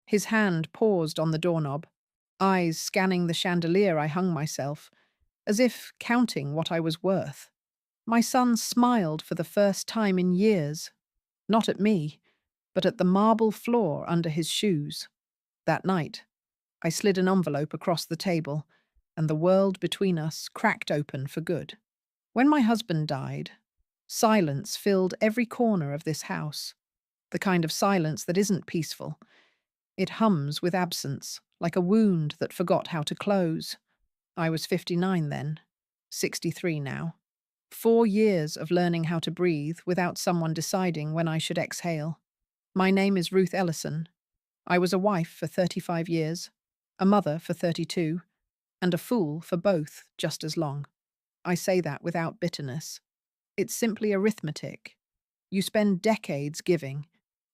His hand paused on the doorknob, eyes scanning the chandelier I hung myself, as if counting what I was worth. My son smiled for the first time in years, not at me, but at the marble floor under his shoes. That night, I slid an envelope across the table, and the world between us cracked open for good. When my husband died, silence filled every corner of this house, the kind of silence that isn't peaceful. It hums with absence, like a wound that forgot how to close. I was 59 then, 63 now. 4 years of learning how to breathe without someone deciding when I should exhale. My name is Ruth Ellison. I was a wife for 35 years, a mother for 32, and a fool for both just as long. I say that without bitterness. It's simply arithmetic. You spend decades giving,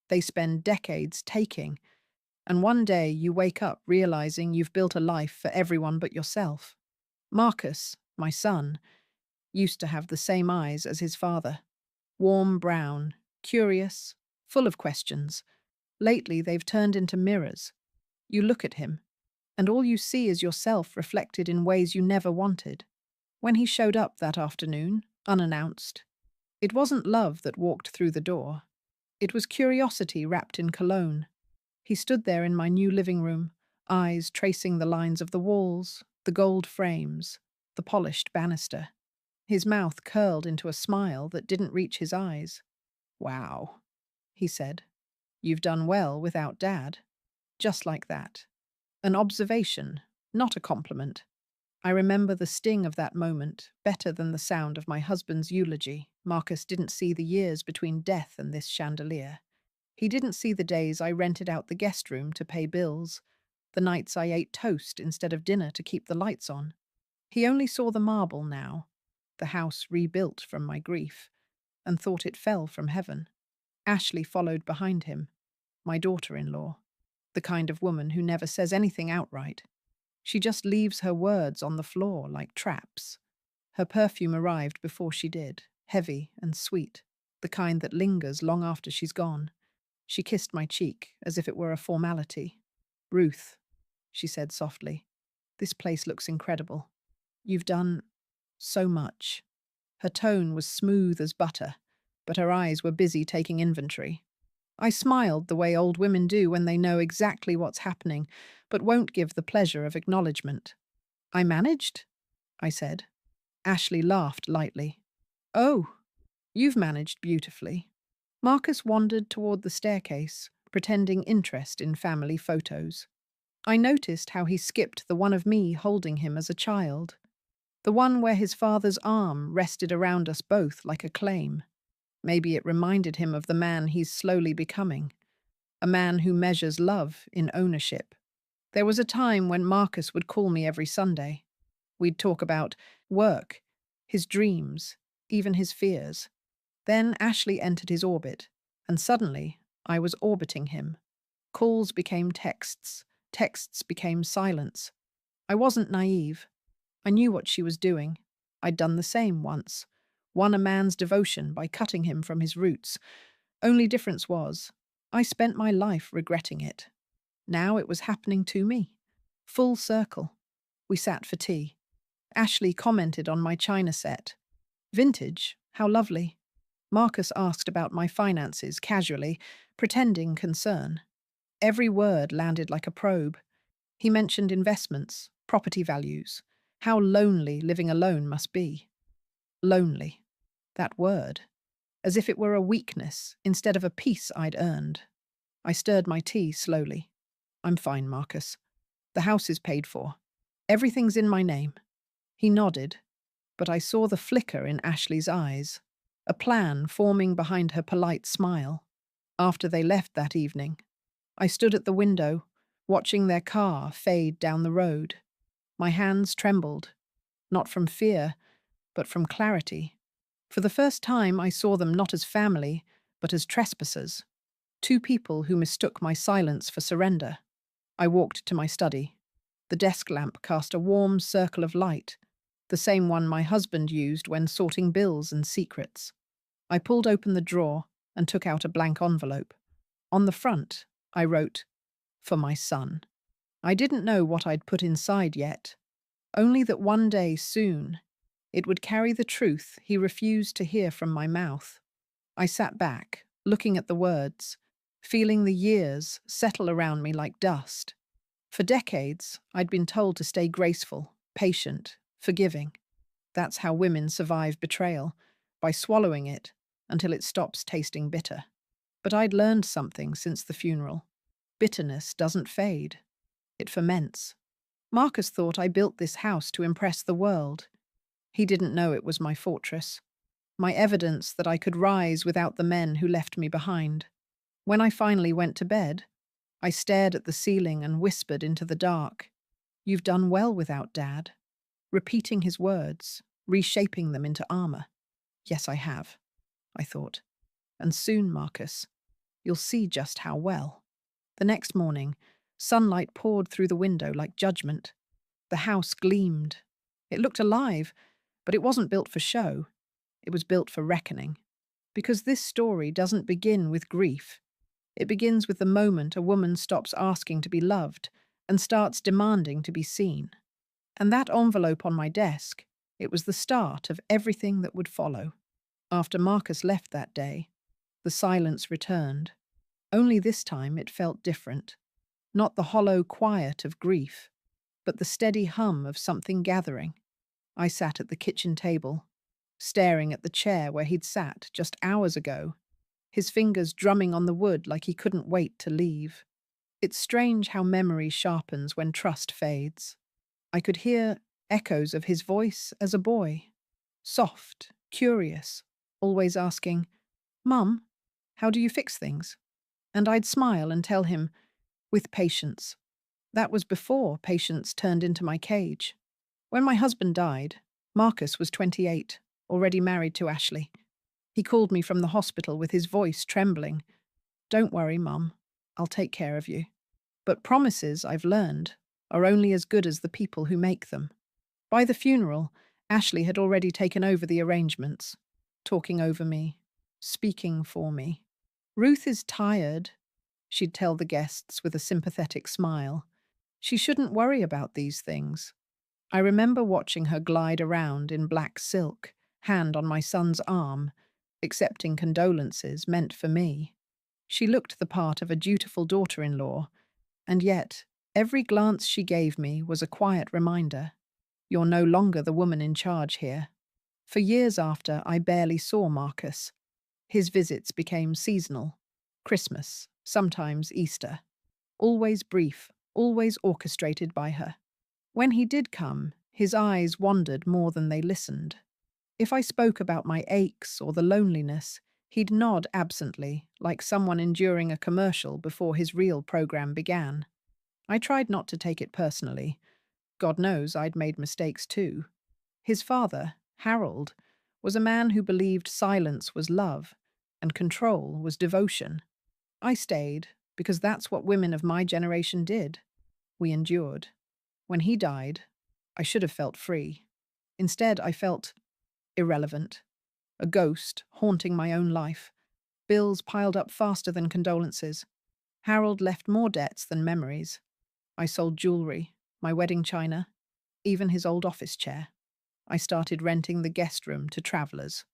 they spend decades taking, and one day you wake up realizing you've built a life for everyone but yourself. Marcus, my son, used to have the same eyes as his father. Warm brown, curious, full of questions. Lately they've turned into mirrors. You look at him, and all you see is yourself reflected in ways you never wanted. When he showed up that afternoon, unannounced, it wasn't love that walked through the door. It was curiosity wrapped in cologne. He stood there in my new living room, eyes tracing the lines of the walls, the gold frames, the polished banister. His mouth curled into a smile that didn't reach his eyes. "Wow," he said. "You've done well without Dad." Just like that. An observation, not a compliment. I remember the sting of that moment better than the sound of my husband's eulogy. Marcus didn't see the years between death and this chandelier. He didn't see the days I rented out the guest room to pay bills, the nights I ate toast instead of dinner to keep the lights on. He only saw the marble now, the house rebuilt from my grief, and thought it fell from heaven. Ashley followed behind him, my daughter-in-law, the kind of woman who never says anything outright. She just leaves her words on the floor like traps. Her perfume arrived before she did, heavy and sweet, the kind that lingers long after she's gone. She kissed my cheek as if it were a formality. "Ruth," she said softly, "this place looks incredible. You've done so much." Her tone was smooth as butter, but her eyes were busy taking inventory. I smiled the way old women do when they know exactly what's happening, but won't give the pleasure of acknowledgement. "I managed?" I said. Ashley laughed lightly. "Oh, you've managed beautifully." Marcus wandered toward the staircase, pretending interest in family photos. I noticed how he skipped the one of me holding him as a child, the one where his father's arm rested around us both like a claim. Maybe it reminded him of the man he's slowly becoming, a man who measures love in ownership. There was a time when Marcus would call me every Sunday. We'd talk about work, his dreams, even his fears. Then Ashley entered his orbit, and suddenly I was orbiting him. Calls became texts, texts became silence. I wasn't naive. I knew what she was doing. I'd done the same once, won a man's devotion by cutting him from his roots. Only difference was, I spent my life regretting it. Now it was happening to me. Full circle. We sat for tea. Ashley commented on my china set. "Vintage, how lovely." Marcus asked about my finances casually, pretending concern. Every word landed like a probe. He mentioned investments, property values, how lonely living alone must be. Lonely. That word. As if it were a weakness instead of a peace I'd earned. I stirred my tea slowly. "I'm fine, Marcus. The house is paid for. Everything's in my name." He nodded, but I saw the flicker in Ashley's eyes, a plan forming behind her polite smile. After they left that evening, I stood at the window, watching their car fade down the road. My hands trembled, not from fear, but from clarity. For the first time, I saw them not as family, but as trespassers. Two people who mistook my silence for surrender. I walked to my study. The desk lamp cast a warm circle of light, the same one my husband used when sorting bills and secrets. I pulled open the drawer and took out a blank envelope. On the front, I wrote, For my son. I didn't know what I'd put inside yet, only that one day soon it would carry the truth he refused to hear from my mouth. I sat back, looking at the words, feeling the years settle around me like dust. For decades, I'd been told to stay graceful, patient, forgiving. That's how women survive betrayal, by swallowing it until it stops tasting bitter. But I'd learned something since the funeral. Bitterness doesn't fade, it ferments. Marcus thought I built this house to impress the world. He didn't know it was my fortress, my evidence that I could rise without the men who left me behind. When I finally went to bed, I stared at the ceiling and whispered into the dark, "You've done well without Dad," repeating his words, reshaping them into armor. Yes, I have, I thought. And soon, Marcus, you'll see just how well. The next morning, sunlight poured through the window like judgment. The house gleamed. It looked alive, but it wasn't built for show. It was built for reckoning. Because this story doesn't begin with grief. It begins with the moment a woman stops asking to be loved and starts demanding to be seen. And that envelope on my desk, it was the start of everything that would follow. After Marcus left that day, the silence returned. Only this time it felt different. Not the hollow quiet of grief, but the steady hum of something gathering. I sat at the kitchen table, staring at the chair where he'd sat just hours ago, his fingers drumming on the wood like he couldn't wait to leave. It's strange how memory sharpens when trust fades. I could hear echoes of his voice as a boy, soft, curious, always asking, "Mum, how do you fix things?" And I'd smile and tell him, "With patience." That was before patience turned into my cage. When my husband died, Marcus was 28, already married to Ashley. He called me from the hospital with his voice trembling. "Don't worry, Mum. I'll take care of you." But promises, I've learned, are only as good as the people who make them. By the funeral, Ashley had already taken over the arrangements, talking over me, speaking for me. "Ruth is tired," she'd tell the guests with a sympathetic smile. "She shouldn't worry about these things." I remember watching her glide around in black silk, hand on my son's arm, accepting condolences meant for me. She looked the part of a dutiful daughter-in-law, and yet every glance she gave me was a quiet reminder, "You're no longer the woman in charge here." For years after, I barely saw Marcus. His visits became seasonal. Christmas, sometimes Easter. Always brief, always orchestrated by her. When he did come, his eyes wandered more than they listened. If I spoke about my aches or the loneliness, he'd nod absently, like someone enduring a commercial before his real program began. I tried not to take it personally. God knows I'd made mistakes too. His father, Harold, was a man who believed silence was love and control was devotion. I stayed because that's what women of my generation did. We endured. When he died, I should have felt free. Instead, I felt irrelevant, a ghost haunting my own life. Bills piled up faster than condolences. Harold left more debts than memories. I sold jewelry, my wedding china, even his old office chair. I started renting the guest room to travellers.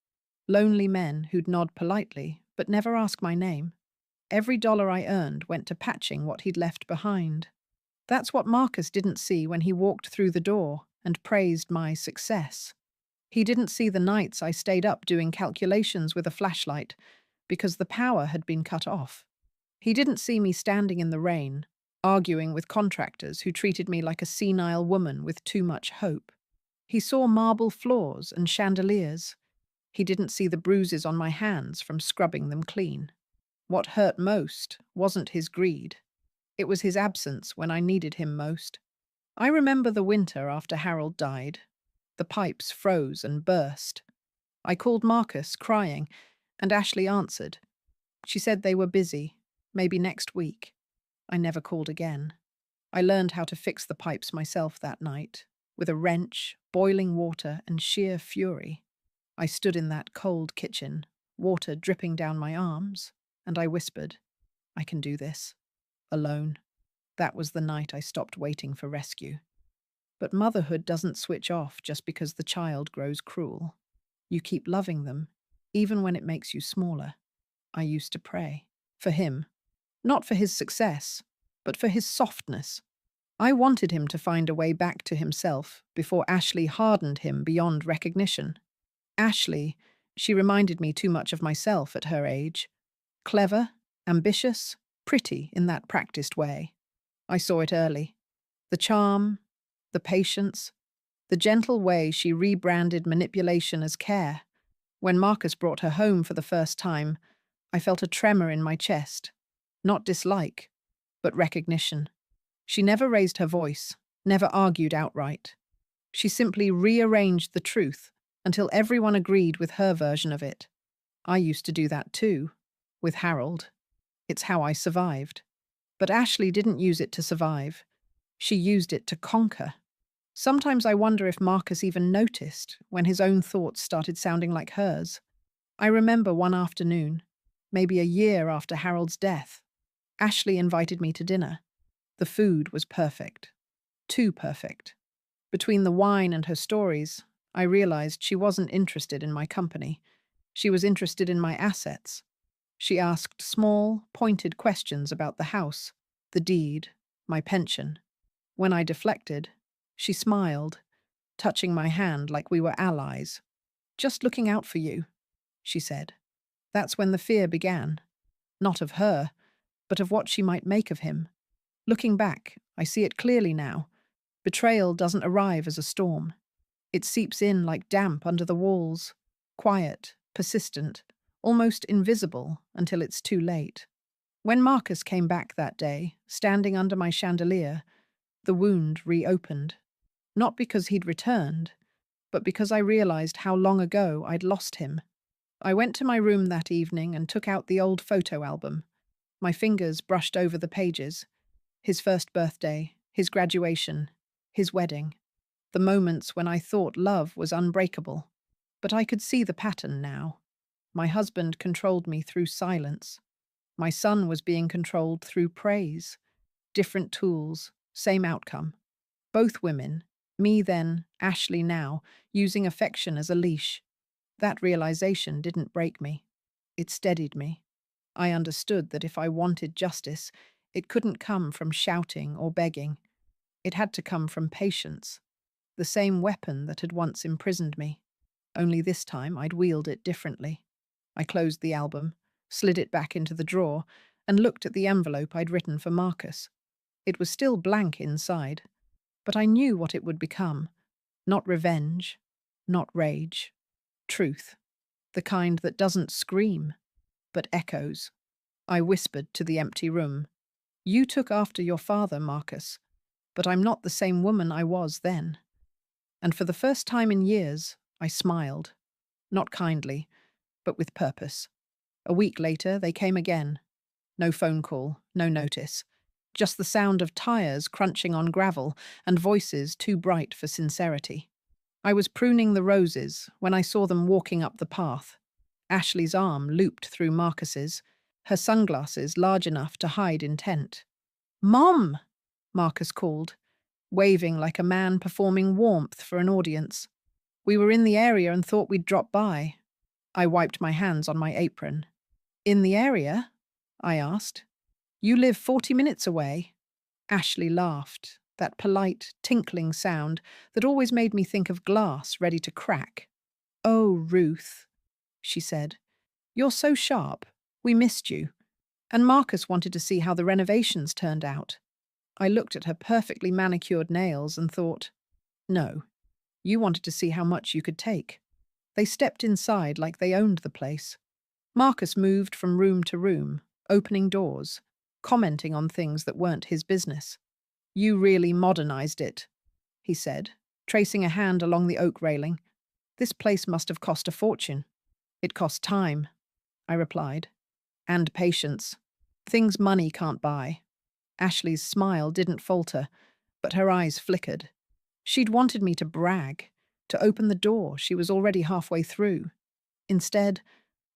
Lonely men who'd nod politely, but never ask my name. Every dollar I earned went to patching what he'd left behind. That's what Marcus didn't see when he walked through the door and praised my success. He didn't see the nights I stayed up doing calculations with a flashlight because the power had been cut off. He didn't see me standing in the rain, arguing with contractors who treated me like a senile woman with too much hope. He saw marble floors and chandeliers. He didn't see the bruises on my hands from scrubbing them clean. What hurt most wasn't his greed. It was his absence when I needed him most. I remember the winter after Harold died. The pipes froze and burst. I called Marcus, crying, and Ashley answered. She said they were busy, maybe next week. I never called again. I learned how to fix the pipes myself that night, with a wrench, boiling water, and sheer fury. I stood in that cold kitchen, water dripping down my arms, and I whispered, "I can do this. Alone." That was the night I stopped waiting for rescue. But motherhood doesn't switch off just because the child grows cruel. You keep loving them, even when it makes you smaller. I used to pray. For him. Not for his success, but for his softness. I wanted him to find a way back to himself before Ashley hardened him beyond recognition. Ashley, she reminded me too much of myself at her age. Clever, ambitious, pretty in that practiced way. I saw it early. The charm, the patience, the gentle way she rebranded manipulation as care. When Marcus brought her home for the first time, I felt a tremor in my chest. Not dislike, but recognition. She never raised her voice, never argued outright. She simply rearranged the truth until everyone agreed with her version of it. I used to do that too, with Harold. It's how I survived. But Ashley didn't use it to survive. She used it to conquer. Sometimes I wonder if Marcus even noticed when his own thoughts started sounding like hers. I remember one afternoon, maybe a year after Harold's death, Ashley invited me to dinner. The food was perfect. Too perfect. Between the wine and her stories, I realized she wasn't interested in my company. She was interested in my assets. She asked small, pointed questions about the house, the deed, my pension. When I deflected, she smiled, touching my hand like we were allies. "Just looking out for you," she said. That's when the fear began. Not of her, but of what she might make of him. Looking back, I see it clearly now. Betrayal doesn't arrive as a storm. It seeps in like damp under the walls, quiet, persistent, almost invisible until it's too late. When Marcus came back that day, standing under my chandelier, the wound reopened. Not because he'd returned, but because I realized how long ago I'd lost him. I went to my room that evening and took out the old photo album. My fingers brushed over the pages. His first birthday, his graduation, his wedding. The moments when I thought love was unbreakable. But I could see the pattern now. My husband controlled me through silence. My son was being controlled through praise. Different tools, same outcome. Both women, me then, Ashley now, using affection as a leash. That realization didn't break me. It steadied me. I understood that if I wanted justice, it couldn't come from shouting or begging. It had to come from patience, the same weapon that had once imprisoned me. Only this time I'd wield it differently. I closed the album, slid it back into the drawer, and looked at the envelope I'd written for Marcus. It was still blank inside, but I knew what it would become. Not revenge, not rage. Truth. The kind that doesn't scream, but echoes. I whispered to the empty room. "You took after your father, Marcus, but I'm not the same woman I was then." And for the first time in years, I smiled. Not kindly, but with purpose. A week later, they came again. No phone call, no notice. Just the sound of tires crunching on gravel and voices too bright for sincerity. I was pruning the roses when I saw them walking up the path. Ashley's arm looped through Marcus's, her sunglasses large enough to hide intent. "Mom!" Marcus called, waving like a man performing warmth for an audience. We were in the area and thought we'd drop by. I wiped my hands on my apron. "In the area?" I asked. "You live 40 minutes away." Ashley laughed, that polite, tinkling sound that always made me think of glass ready to crack. "Oh, Ruth," she said. "You're so sharp. We missed you." And Marcus wanted to see how the renovations turned out. I looked at her perfectly manicured nails and thought, no, you wanted to see how much you could take. They stepped inside like they owned the place. Marcus moved from room to room, opening doors, commenting on things that weren't his business. "You really modernized it," he said, tracing a hand along the oak railing. "This place must have cost a fortune." "It cost time," I replied. "And patience. Things money can't buy." Ashley's smile didn't falter, but her eyes flickered. She'd wanted me to brag, to open the door she was already halfway through. Instead,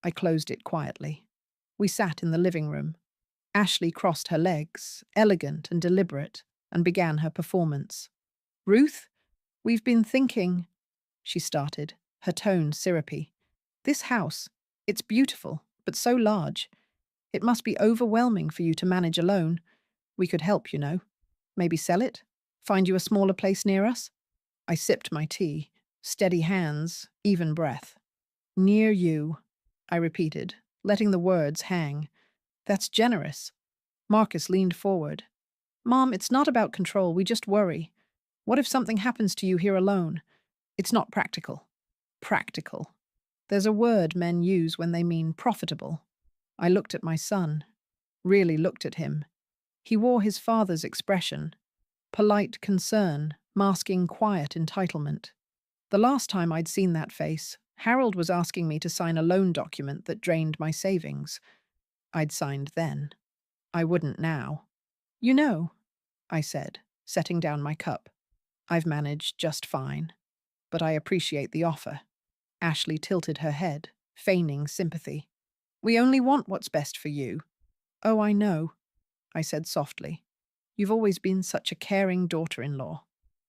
I closed it quietly. We sat in the living room. Ashley crossed her legs, elegant and deliberate, and began her performance. Ruth, we've been thinking, she started, her tone syrupy. This house, it's beautiful, but so large. It must be overwhelming for you to manage alone. We could help, you know. Maybe sell it? Find you a smaller place near us? I sipped my tea. Steady hands, even breath. Near you, I repeated, letting the words hang. That's generous. Marcus leaned forward. Mom, it's not about control, we just worry. What if something happens to you here alone? It's not practical. Practical. There's a word men use when they mean profitable. I looked at my son. Really looked at him. He wore his father's expression. Polite concern, masking quiet entitlement. The last time I'd seen that face, Harold was asking me to sign a loan document that drained my savings. I'd signed then. I wouldn't now. You know, I said, setting down my cup. I've managed just fine. But I appreciate the offer. Ashley tilted her head, feigning sympathy. We only want what's best for you. Oh, I know, I said softly. You've always been such a caring daughter-in-law.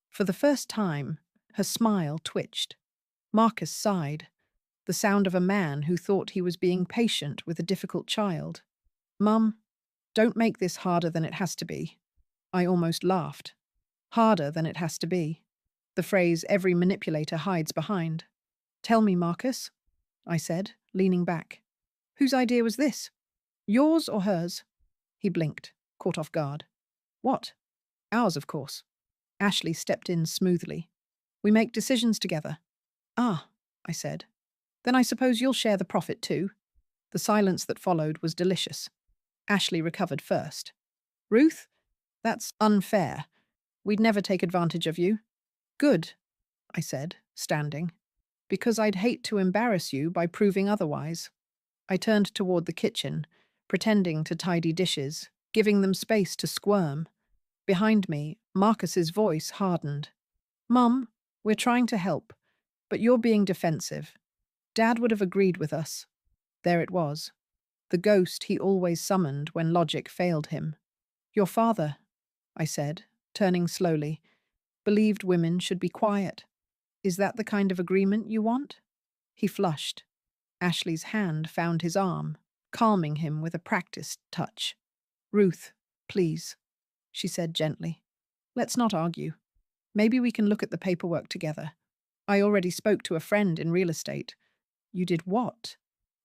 For the first time, her smile twitched. Marcus sighed, the sound of a man who thought he was being patient with a difficult child. Mum, don't make this harder than it has to be. I almost laughed. Harder than it has to be. The phrase every manipulator hides behind. Tell me, Marcus, I said, leaning back. Whose idea was this? Yours or hers? He blinked, caught off guard. What? Ours, of course. Ashley stepped in smoothly. We make decisions together. Ah, I said. Then I suppose you'll share the profit too. The silence that followed was delicious. Ashley recovered first. Ruth, that's unfair. We'd never take advantage of you. Good, I said, standing. Because I'd hate to embarrass you by proving otherwise. I turned toward the kitchen, pretending to tidy dishes, giving them space to squirm. Behind me, Marcus's voice hardened. Mum, we're trying to help, but you're being defensive. Dad would have agreed with us. There it was. The ghost he always summoned when logic failed him. Your father, I said, turning slowly, believed women should be quiet. Is that the kind of agreement you want? He flushed. Ashley's hand found his arm, calming him with a practiced touch. Ruth, please, she said gently. Let's not argue. Maybe we can look at the paperwork together. I already spoke to a friend in real estate. You did what?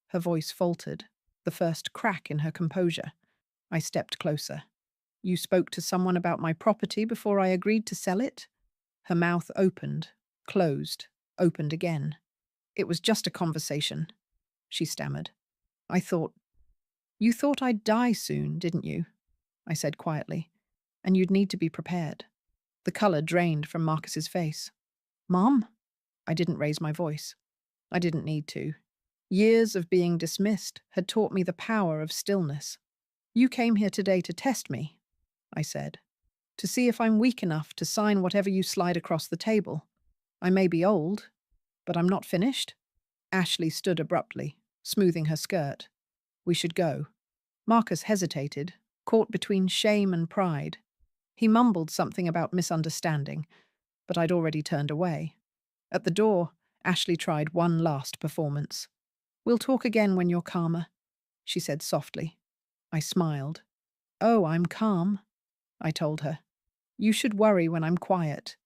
Her voice faltered, the first crack in her composure. I stepped closer. You spoke to someone about my property before I agreed to sell it? Her mouth opened, closed, opened again. It was just a conversation, she stammered. You thought I'd die soon, didn't you? I said quietly. And you'd need to be prepared. The color drained from Marcus's face. Mom? I didn't raise my voice. I didn't need to. Years of being dismissed had taught me the power of stillness. You came here today to test me, I said, to see if I'm weak enough to sign whatever you slide across the table. I may be old, but I'm not finished. Ashley stood abruptly, smoothing her skirt. We should go. Marcus hesitated, caught between shame and pride. He mumbled something about misunderstanding, but I'd already turned away. At the door, Ashley tried one last performance. We'll talk again when you're calmer, she said softly. I smiled. Oh, I'm calm, I told her. You should worry when I'm quiet.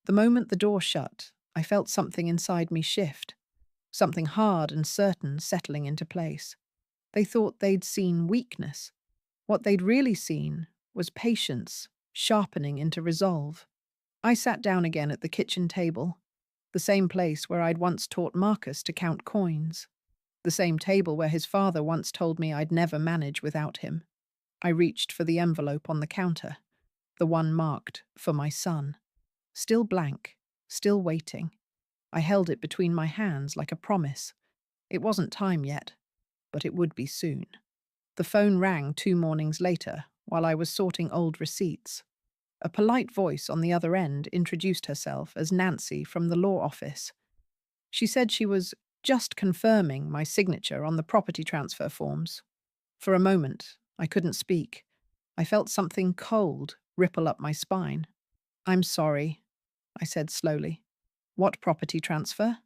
The moment the door shut, I felt something inside me shift, something hard and certain settling into place. They thought they'd seen weakness. What they'd really seen was patience, sharpening into resolve. I sat down again at the kitchen table, the same place where I'd once taught Marcus to count coins, the same table where his father once told me I'd never manage without him. I reached for the envelope on the counter, the one marked for my son. Still blank, still waiting. I held it between my hands like a promise. It wasn't time yet, but it would be soon. The phone rang 2 mornings later while I was sorting old receipts. A polite voice on the other end introduced herself as Nancy from the law office. She said she was just confirming my signature on the property transfer forms. For a moment, I couldn't speak. I felt something cold ripple up my spine. I'm sorry, I said slowly. What property transfer?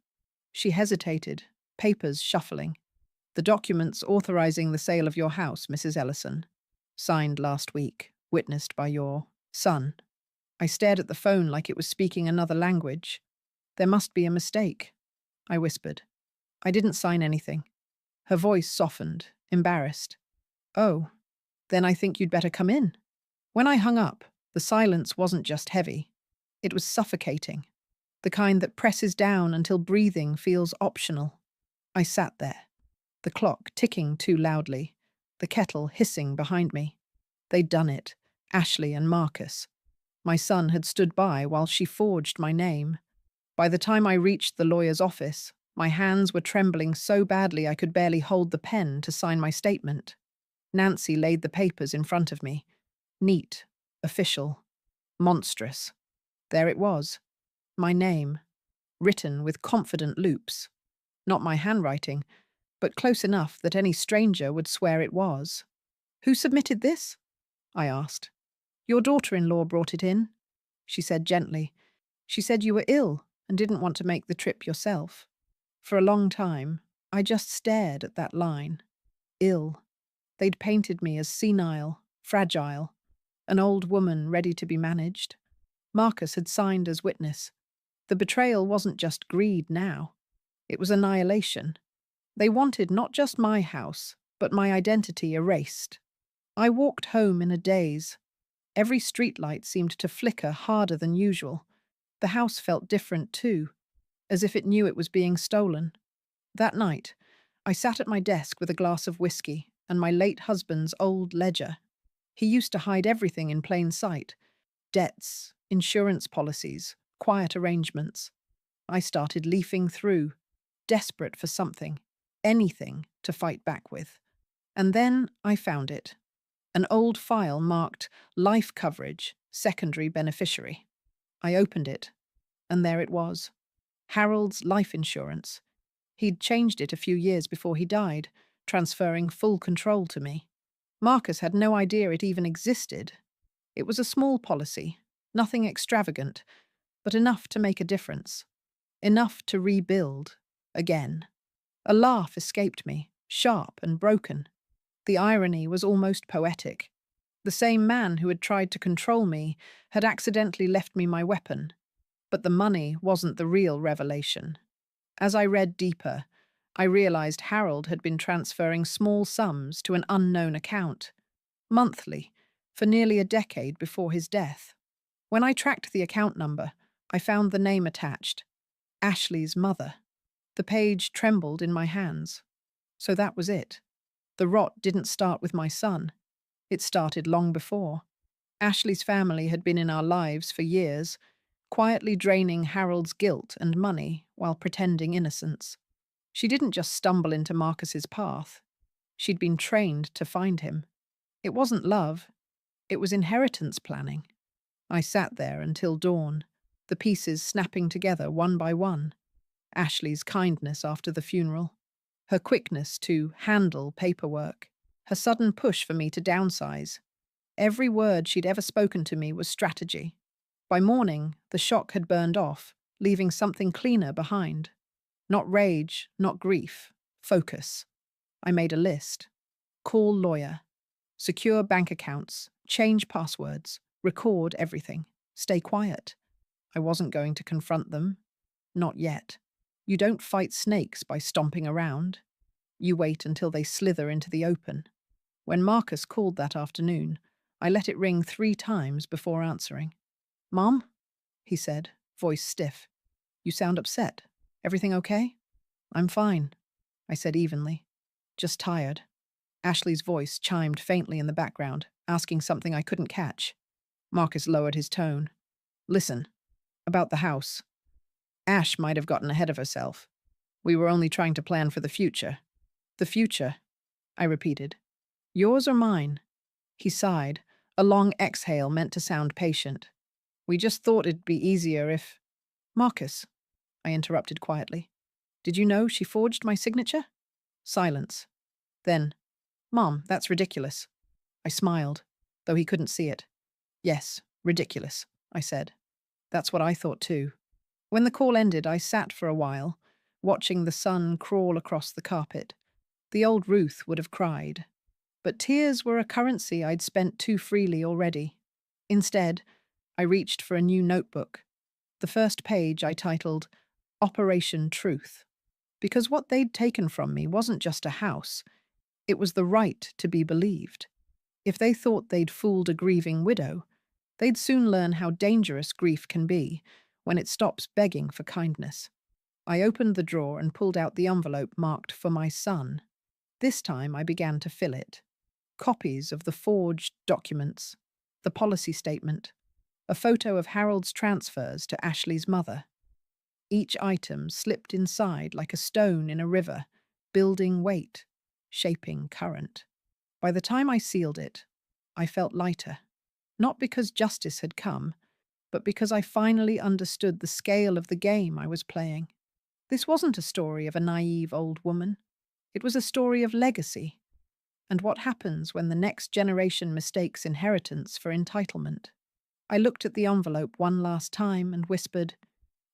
She hesitated, papers shuffling. The documents authorizing the sale of your house, Mrs. Ellison. Signed last week, witnessed by your son. I stared at the phone like it was speaking another language. There must be a mistake, I whispered. I didn't sign anything. Her voice softened, embarrassed. Oh, then I think you'd better come in. When I hung up, the silence wasn't just heavy. It was suffocating, the kind that presses down until breathing feels optional. I sat there, the clock ticking too loudly, the kettle hissing behind me. They'd done it, Ashley and Marcus. My son had stood by while she forged my name. By the time I reached the lawyer's office, my hands were trembling so badly I could barely hold the pen to sign my statement. Nancy laid the papers in front of me. Neat, official, monstrous. There it was. My name, written with confident loops. Not my handwriting, but close enough that any stranger would swear it was. Who submitted this? I asked. Your daughter-in-law brought it in, she said gently. She said you were ill and didn't want to make the trip yourself. For a long time, I just stared at that line. Ill. They'd painted me as senile, fragile, an old woman ready to be managed. Marcus had signed as witness. The betrayal wasn't just greed now. It was annihilation. They wanted not just my house, but my identity erased. I walked home in a daze. Every streetlight seemed to flicker harder than usual. The house felt different too, as if it knew it was being stolen. That night, I sat at my desk with a glass of whiskey and my late husband's old ledger. He used to hide everything in plain sight: debts, insurance policies, quiet arrangements. I started leafing through, desperate for something, anything to fight back with. And then I found it. An old file marked Life Coverage, Secondary Beneficiary. I opened it, and there it was. Harold's life insurance. He'd changed it a few years before he died, transferring full control to me. Marcus had no idea it even existed. It was a small policy, nothing extravagant, but enough to make a difference. Enough to rebuild, again. A laugh escaped me, sharp and broken. The irony was almost poetic. The same man who had tried to control me had accidentally left me my weapon. But the money wasn't the real revelation. As I read deeper, I realized Harold had been transferring small sums to an unknown account, monthly, for nearly a decade before his death. When I tracked the account number, I found the name attached: Ashley's mother. The page trembled in my hands. So that was it. The rot didn't start with my son. It started long before. Ashley's family had been in our lives for years, quietly draining Harold's guilt and money while pretending innocence. She didn't just stumble into Marcus's path. She'd been trained to find him. It wasn't love. It was inheritance planning. I sat there until dawn, the pieces snapping together one by one. Ashley's kindness after the funeral, her quickness to handle paperwork, her sudden push for me to downsize. Every word she'd ever spoken to me was strategy. By morning, the shock had burned off, leaving something cleaner behind. Not rage, not grief, focus. I made a list. Call lawyer. Secure bank accounts. Change passwords. Record everything. Stay quiet. I wasn't going to confront them. Not yet. You don't fight snakes by stomping around. You wait until they slither into the open. When Marcus called that afternoon, I let it ring 3 times before answering. "Mom?" he said, voice stiff. "You sound upset. Everything okay?" "I'm fine," I said evenly. "Just tired." Ashley's voice chimed faintly in the background, asking something I couldn't catch. Marcus lowered his tone. "Listen, about the house. Ash might have gotten ahead of herself. We were only trying to plan for the future." "The future," I repeated. "Yours or mine?" He sighed, a long exhale meant to sound patient. "We just thought it'd be easier if—" "Marcus," I interrupted quietly. "Did you know she forged my signature?" Silence. Then, "Mom, that's ridiculous." I smiled, though he couldn't see it. Yes, ridiculous, I said. That's what I thought too. When the call ended, I sat for a while, watching the sun crawl across the carpet. The old Ruth would have cried, but tears were a currency I'd spent too freely already. Instead, I reached for a new notebook. The first page I titled Operation Truth, because what they'd taken from me wasn't just a house, it was the right to be believed. If they thought they'd fooled a grieving widow, they'd soon learn how dangerous grief can be when it stops begging for kindness. I opened the drawer and pulled out the envelope marked for my son. This time I began to fill it. Copies of the forged documents, the policy statement, a photo of Harold's transfers to Ashley's mother. Each item slipped inside like a stone in a river, building weight, shaping current. By the time I sealed it, I felt lighter. Not because justice had come, but because I finally understood the scale of the game I was playing. This wasn't a story of a naive old woman. It was a story of legacy, and what happens when the next generation mistakes inheritance for entitlement. I looked at the envelope one last time and whispered,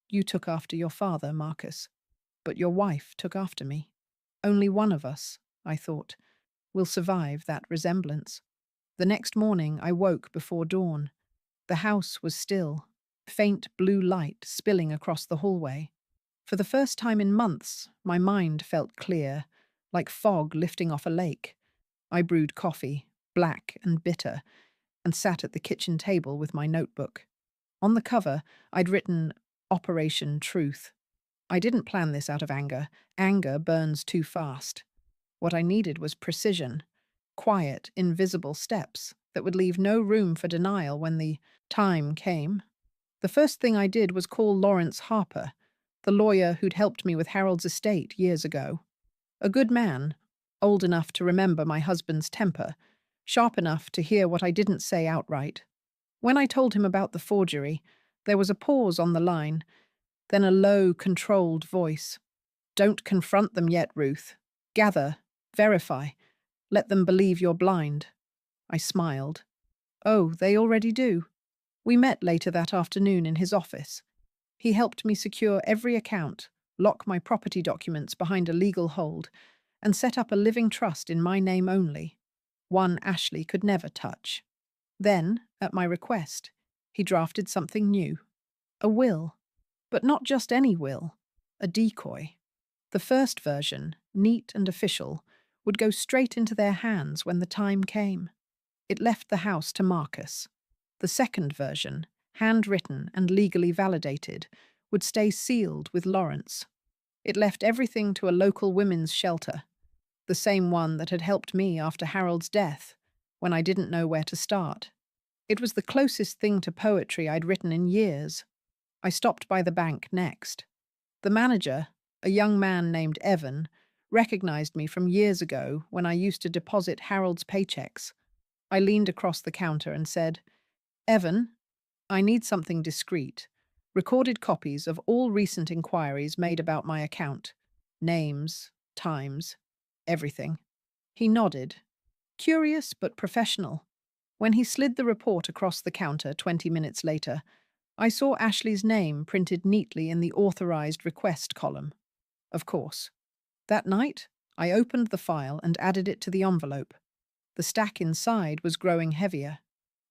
"You took after your father, Marcus, but your wife took after me. Only one of us," I thought, "will survive that resemblance." The next morning I woke before dawn. The house was still, faint blue light spilling across the hallway. For the first time in months, my mind felt clear, like fog lifting off a lake. I brewed coffee, black and bitter, and sat at the kitchen table with my notebook. On the cover, I'd written Operation Truth. I didn't plan this out of anger. Anger burns too fast. What I needed was precision, quiet, invisible steps that would leave no room for denial when the time came. The first thing I did was call Lawrence Harper, the lawyer who'd helped me with Harold's estate years ago. A good man, old enough to remember my husband's temper, sharp enough to hear what I didn't say outright. When I told him about the forgery, there was a pause on the line, then a low, controlled voice. "Don't confront them yet, Ruth. Gather, verify, let them believe you're blind." I smiled. "Oh, they already do." We met later that afternoon in his office. He helped me secure every account, lock my property documents behind a legal hold, and set up a living trust in my name only, one Ashley could never touch. Then, at my request, he drafted something new. A will. But not just any will. A decoy. The first version, neat and official, would go straight into their hands when the time came. It left the house to Marcus. The second version, handwritten and legally validated, would stay sealed with Lawrence. It left everything to a local women's shelter, the same one that had helped me after Harold's death, when I didn't know where to start. It was the closest thing to poetry I'd written in years. I stopped by the bank next. The manager, a young man named Evan, recognized me from years ago when I used to deposit Harold's paychecks. I leaned across the counter and said, "Evan, I need something discreet. Recorded copies of all recent inquiries made about my account. Names, times, everything." He nodded. Curious but professional. When he slid the report across the counter 20 minutes later, I saw Ashley's name printed neatly in the authorized request column. Of course. That night, I opened the file and added it to the envelope. The stack inside was growing heavier.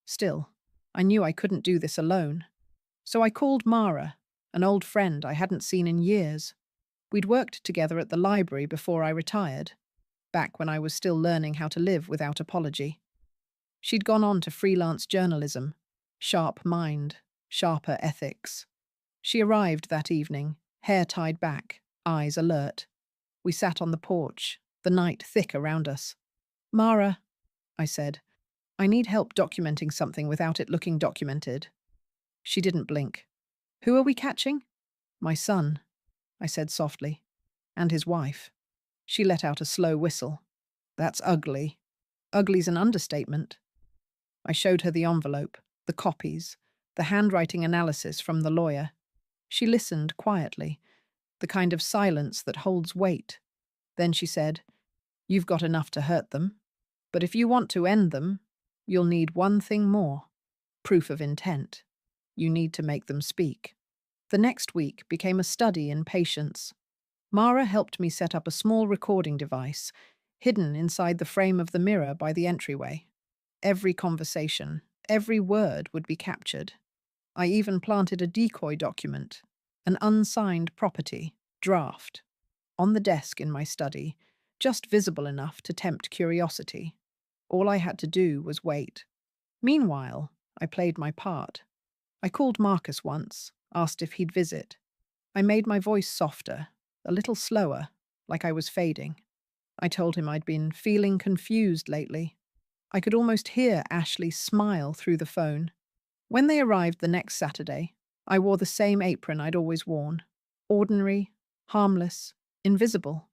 Still, I knew I couldn't do this alone. So I called Mara, an old friend I hadn't seen in years. We'd worked together at the library before I retired, back when I was still learning how to live without apology. She'd gone on to freelance journalism, sharp mind, sharper ethics. She arrived that evening, hair tied back, eyes alert. We sat on the porch, the night thick around us. "Mara," I said, "I need help documenting something without it looking documented." She didn't blink. "Who are we catching?" "My son," I said softly, "and his wife." She let out a slow whistle. "That's ugly." "Ugly's an understatement." I showed her the envelope, the copies, the handwriting analysis from the lawyer. She listened quietly, the kind of silence that holds weight. Then she said, "You've got enough to hurt them. But if you want to end them, You'll need one thing more: proof of intent. You need to make them speak. The next week became a study in patience. Mara helped me set up a small recording device, hidden inside the frame of the mirror by the entryway. Every conversation, every word would be captured. I even planted a decoy document, an unsigned property, draft, on the desk in my study, just visible enough to tempt curiosity. All I had to do was wait. Meanwhile, I played my part. I called Marcus once, asked if he'd visit. I made my voice softer, a little slower, like I was fading. I told him I'd been feeling confused lately. I could almost hear Ashley smile through the phone. When they arrived the next Saturday, I wore the same apron I'd always worn. Ordinary, harmless, invisible.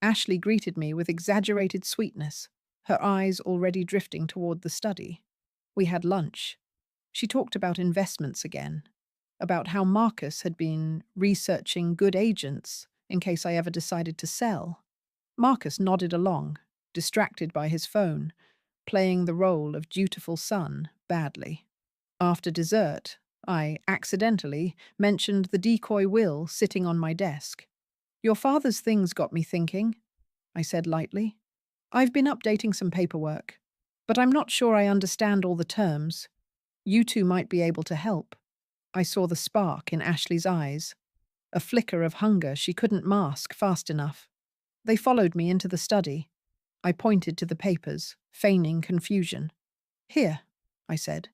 Ashley greeted me with exaggerated sweetness, her eyes already drifting toward the study. We had lunch. She talked about investments again, about how Marcus had been researching good agents in case I ever decided to sell. Marcus nodded along, distracted by his phone, playing the role of dutiful son badly. After dessert, I accidentally mentioned the decoy will sitting on my desk. "Your father's things got me thinking," I said lightly. "I've been updating some paperwork, but I'm not sure I understand all the terms. You two might be able to help." I saw the spark in Ashley's eyes, a flicker of hunger she couldn't mask fast enough. They followed me into the study. I pointed to the papers, feigning confusion. "Here," I said.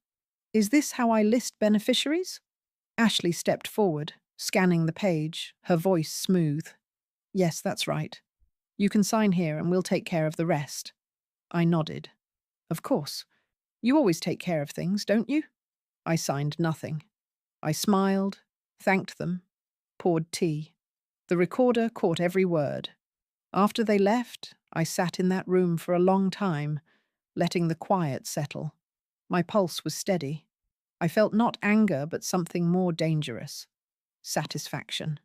"Is this how I list beneficiaries?" Ashley stepped forward, scanning the page, her voice smooth. "Yes, that's right. You can sign here and we'll take care of the rest." I nodded. "Of course. You always take care of things, don't you?" I signed nothing. I smiled, thanked them, poured tea. The recorder caught every word. After they left, I sat in that room for a long time, letting the quiet settle. My pulse was steady. I felt not anger, but something more dangerous: satisfaction.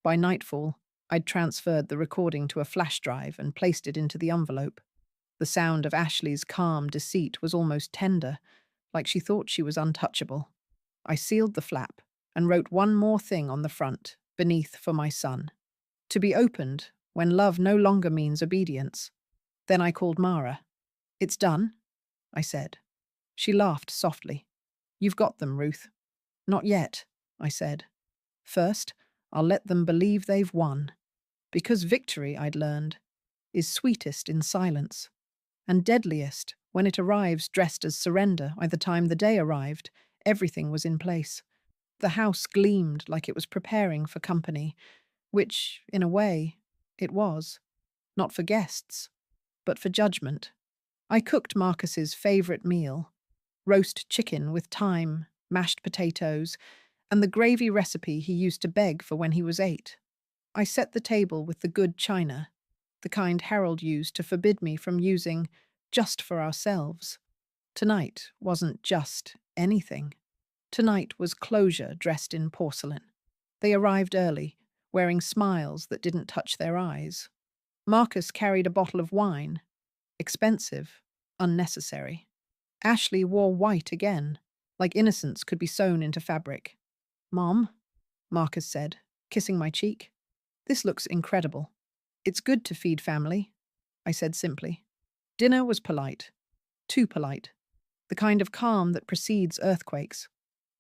By nightfall, I'd transferred the recording to a flash drive and placed it into the envelope. The sound of Ashley's calm deceit was almost tender, like she thought she was untouchable. I sealed the flap and wrote one more thing on the front, beneath for my son: to be opened when love no longer means obedience. Then I called Mara. "It's done," I said. She laughed softly. "You've got them, Ruth." "Not yet," I said. "First, I'll let them believe they've won. Because victory, I'd learned, is sweetest in silence, and deadliest when it arrives dressed as surrender. By the time the day arrived, everything was in place. The house gleamed like it was preparing for company, which, in a way, it was. Not for guests, but for judgment. I cooked Marcus's favorite meal: roast chicken with thyme, mashed potatoes, and the gravy recipe he used to beg for when he was 8. I set the table with the good china, the kind Harold used to forbid me from using just for ourselves. Tonight wasn't just anything. Tonight was closure dressed in porcelain. They arrived early, wearing smiles that didn't touch their eyes. Marcus carried a bottle of wine. Expensive, unnecessary. Ashley wore white again, like innocence could be sewn into fabric. "Mom," Marcus said, kissing my cheek, "this looks incredible." "It's good to feed family," I said simply. Dinner was polite. Too polite. The kind of calm that precedes earthquakes.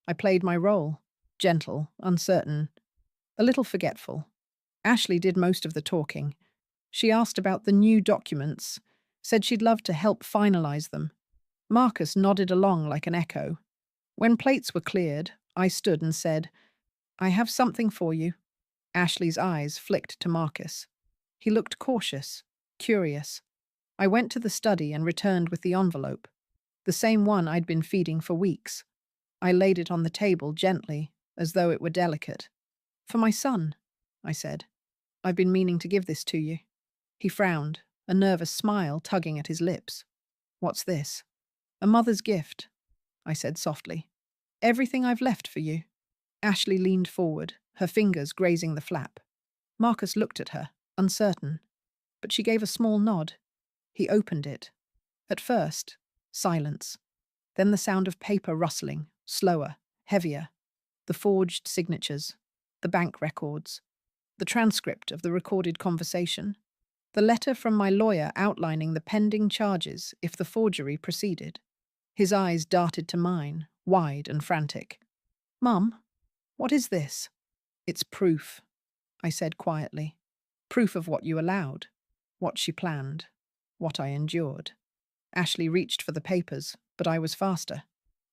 I played my role. Gentle, uncertain, a little forgetful. Ashley did most of the talking. She asked about the new documents, said she'd love to help finalize them. Marcus nodded along like an echo. When plates were cleared, I stood and said, "I have something for you." Ashley's eyes flicked to Marcus. He looked cautious, curious. I went to the study and returned with the envelope, the same one I'd been feeding for weeks. I laid it on the table gently, as though it were delicate. "For my son," I said. "I've been meaning to give this to you." He frowned, a nervous smile tugging at his lips. "What's this?" "A mother's gift," I said softly. "Everything I've left for you." Ashley leaned forward, her fingers grazing the flap. Marcus looked at her, uncertain, but she gave a small nod. He opened it. At first, silence. Then the sound of paper rustling, slower, heavier, the forged signatures, the bank records, the transcript of the recorded conversation, the letter from my lawyer outlining the pending charges if the forgery proceeded. His eyes darted to mine, wide and frantic. "Mum, what is this?" "It's proof," I said quietly. "Proof of what you allowed, what she planned, what I endured." Ashley reached for the papers, but I was faster.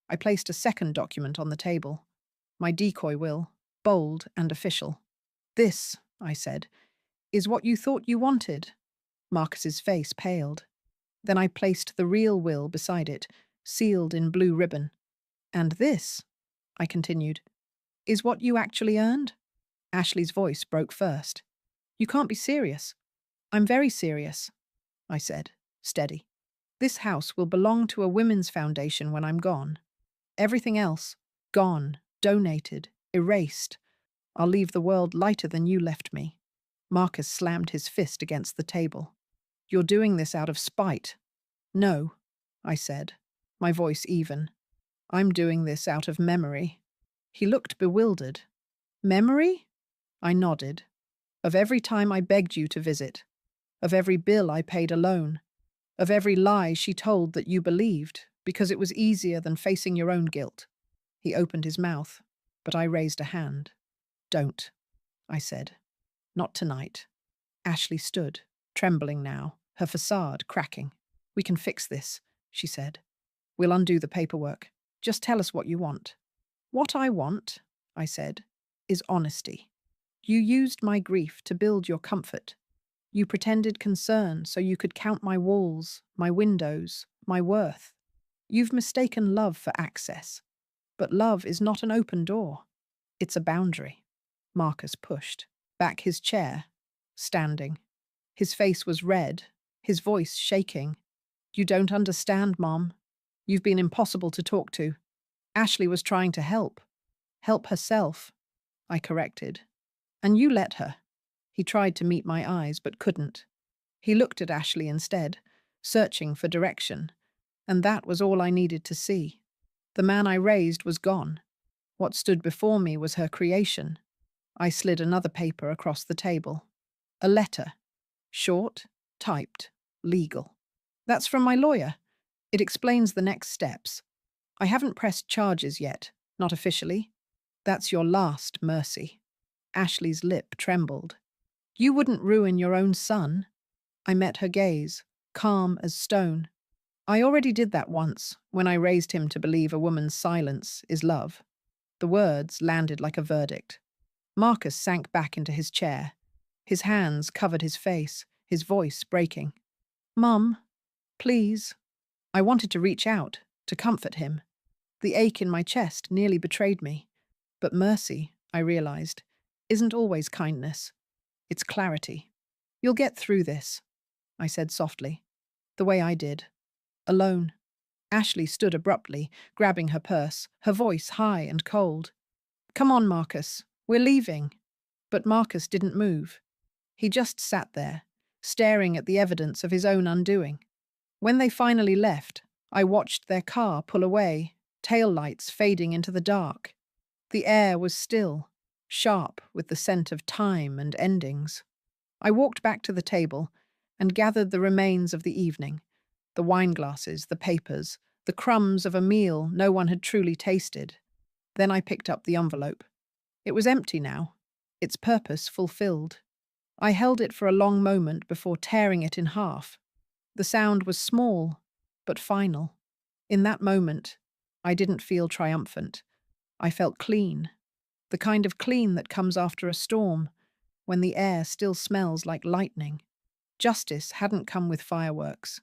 I placed a second document on the table. My decoy will, bold and official. "This," I said, "is what you thought you wanted." Marcus's face paled. Then I placed the real will beside it, sealed in blue ribbon. "And this," I continued, "is what you actually earned?" Ashley's voice broke first. "You can't be serious." "I'm very serious," I said, steady. "This house will belong to a women's foundation when I'm gone. Everything else, gone, donated, erased. I'll leave the world lighter than you left me." Marcus slammed his fist against the table. "You're doing this out of spite." "No," I said, my voice even. "I'm doing this out of memory." He looked bewildered. "Memory?" I nodded. "Of every time I begged you to visit. Of every bill I paid alone. Of every lie she told that you believed, because it was easier than facing your own guilt." He opened his mouth, but I raised a hand. "Don't," I said. "Not tonight." Ashley stood, trembling now, her facade cracking. "We can fix this," she said. "We'll undo the paperwork. Just tell us what you want." "What I want," I said, "is honesty. You used my grief to build your comfort. You pretended concern so you could count my walls, my windows, my worth. You've mistaken love for access. But love is not an open door. It's a boundary." Marcus pushed back his chair, standing. His face was red, his voice shaking. "You don't understand, Mom. You've been impossible to talk to. Ashley was trying to help. Help herself," I corrected. "And you let her." He tried to meet my eyes, but couldn't. He looked at Ashley instead, searching for direction, and that was all I needed to see. The man I raised was gone. What stood before me was her creation. I slid another paper across the table. A letter. Short, typed, legal. "That's from my lawyer. It explains the next steps. I haven't pressed charges yet, not officially. That's your last mercy." Ashley's lip trembled. "You wouldn't ruin your own son." I met her gaze, calm as stone. "I already did that once, when I raised him to believe a woman's silence is love." The words landed like a verdict. Marcus sank back into his chair. His hands covered his face, his voice breaking. "Mum, please." I wanted to reach out, to comfort him. The ache in my chest nearly betrayed me. But mercy, I realized, isn't always kindness. It's clarity. "You'll get through this," I said softly. The way I did. Alone. Ashley stood abruptly, grabbing her purse, her voice high and cold. "Come on, Marcus. We're leaving." But Marcus didn't move. He just sat there, staring at the evidence of his own undoing. When they finally left, I watched their car pull away, tail lights fading into the dark. The air was still, sharp with the scent of time and endings. I walked back to the table and gathered the remains of the evening, the wine glasses, the papers, the crumbs of a meal no one had truly tasted. Then I picked up the envelope. It was empty now, its purpose fulfilled. I held it for a long moment before tearing it in half. The sound was small, but final. In that moment, I didn't feel triumphant. I felt clean. The kind of clean that comes after a storm, when the air still smells like lightning. Justice hadn't come with fireworks.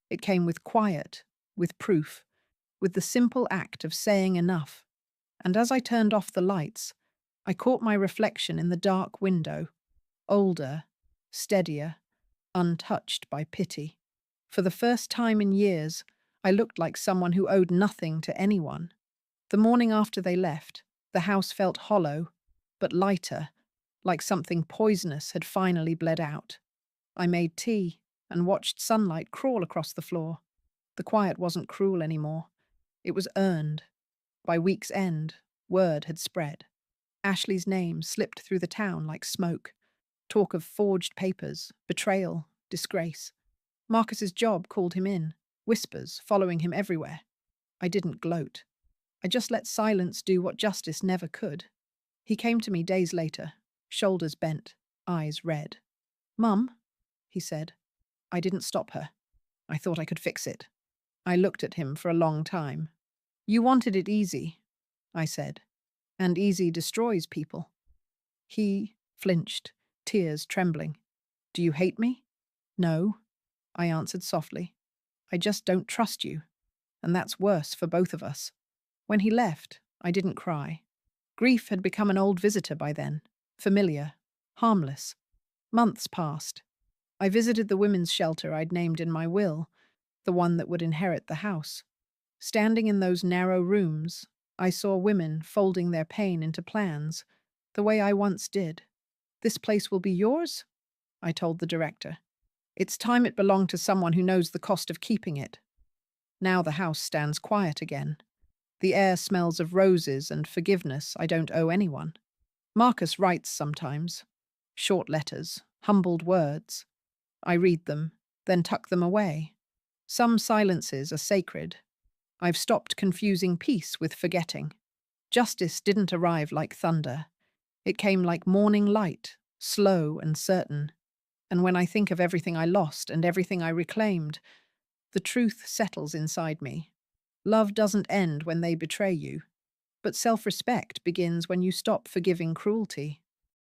It came with quiet, with proof, with the simple act of saying enough. And as I turned off the lights, I caught my reflection in the dark window, older, steadier, untouched by pity. For the first time in years, I looked like someone who owed nothing to anyone. The morning after they left, the house felt hollow, but lighter, like something poisonous had finally bled out. I made tea and watched sunlight crawl across the floor. The quiet wasn't cruel anymore. It was earned. By week's end, word had spread. Ashley's name slipped through the town like smoke. Talk of forged papers, betrayal, disgrace. Marcus's job called him in, whispers following him everywhere. I didn't gloat. I just let silence do what justice never could. He came to me days later, shoulders bent, eyes red. "Mum," he said. I didn't stop her. I thought I could fix it. I looked at him for a long time. "You wanted it easy," I said, "and easy destroys people." He flinched, tears trembling. "Do you hate me?" "No," I answered softly. "I just don't trust you, and that's worse for both of us." When he left, I didn't cry. Grief had become an old visitor by then, familiar, harmless. Months passed. I visited the women's shelter I'd named in my will, the one that would inherit the house. Standing in those narrow rooms, I saw women folding their pain into plans, the way I once did. "This place will be yours?" I told the director. "It's time it belonged to someone who knows the cost of keeping it." Now the house stands quiet again. The air smells of roses and forgiveness I don't owe anyone. Marcus writes sometimes. Short letters, humbled words. I read them, then tuck them away. Some silences are sacred. I've stopped confusing peace with forgetting. Justice didn't arrive like thunder. It came like morning light, slow and certain. And when I think of everything I lost and everything I reclaimed, the truth settles inside me. Love doesn't end when they betray you, but self-respect begins when you stop forgiving cruelty.